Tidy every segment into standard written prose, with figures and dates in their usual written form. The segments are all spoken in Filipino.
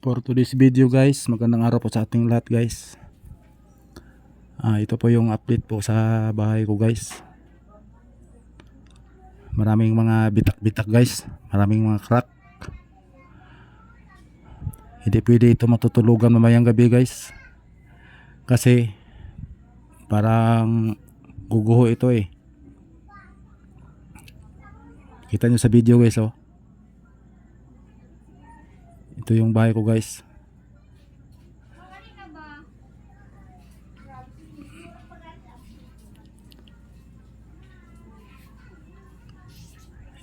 For today's video guys, magandang araw po sa ating lahat guys. Ito po yung update po sa bahay ko guys. Maraming mga bitak-bitak guys, maraming mga crack. Hindi pwede ito matutulugan mamayang gabi guys. Kasi parang guguho ito eh. Kita nyo sa video guys oh. Ito yung bahay ko guys.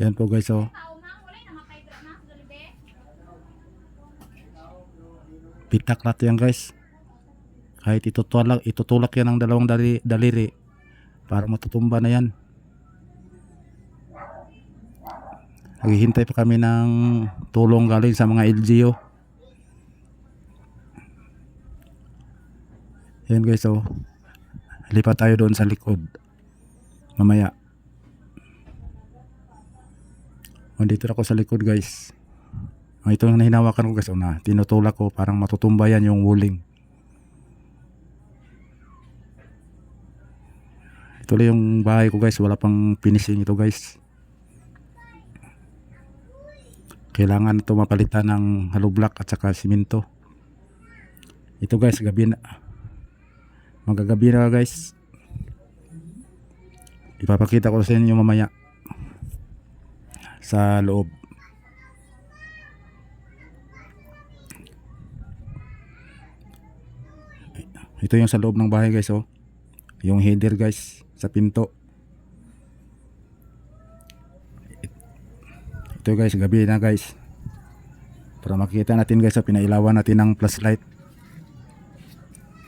Yan po guys oh. Pitak lahat yan guys. Kahit itutulak yan ng dalawang daliri para matutumba na yan. Naghihintay pa kami ng tulong galing sa mga LGU. Yan guys oh. Lipat tayo doon sa likod mamaya. Dito ako sa likod guys. Ito yung hinahawakan ko guys. Tinutulak ko parang matutumba yan yung wuling. Ito lang yung bahay ko guys. Wala pang finishing ito guys. Kailangan ito mapalitan ng hollow block at saka simento. Ito guys, gabi na. Magagabi na guys. Ipapakita ko sa inyo mamaya sa loob. Ito yung sa loob ng bahay guys oh. Yung header guys sa pinto. Ito guys, gabi na guys. Para makikita natin guys, pinailawan natin ng flashlight.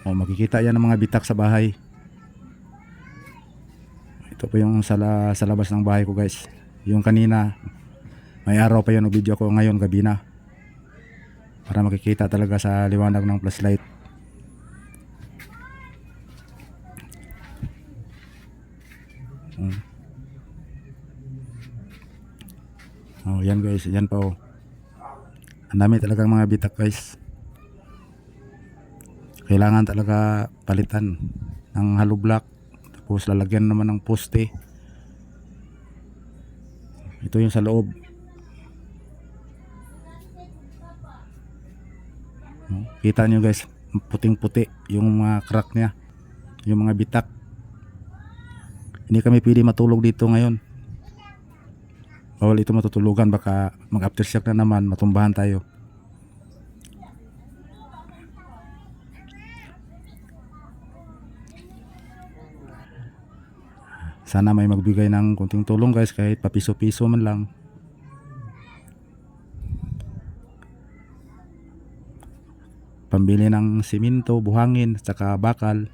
Makikita yan ng mga bitak sa bahay. Ito po yung sa labas ng bahay ko guys. Yung kanina, may araw pa yun ng video ko, ngayon gabi na. Para makikita talaga sa liwanag ng flashlight. Yan guys, yan pa oh. Ang dami talagang mga bitak guys. Kailangan talaga palitan ng hollow block. Tapos lalagyan naman ng poste. Ito yung sa loob. Kita nyo guys, puting puti yung mga crack nya, yung mga bitak. Hindi kami pwede matulog dito ngayon. Bawal ito matutulugan, baka mag aftershock na naman, matumbahan tayo. Sana may magbigay ng kunting tulong guys, kahit papiso-piso man lang. Pambili ng simento, buhangin, saka bakal.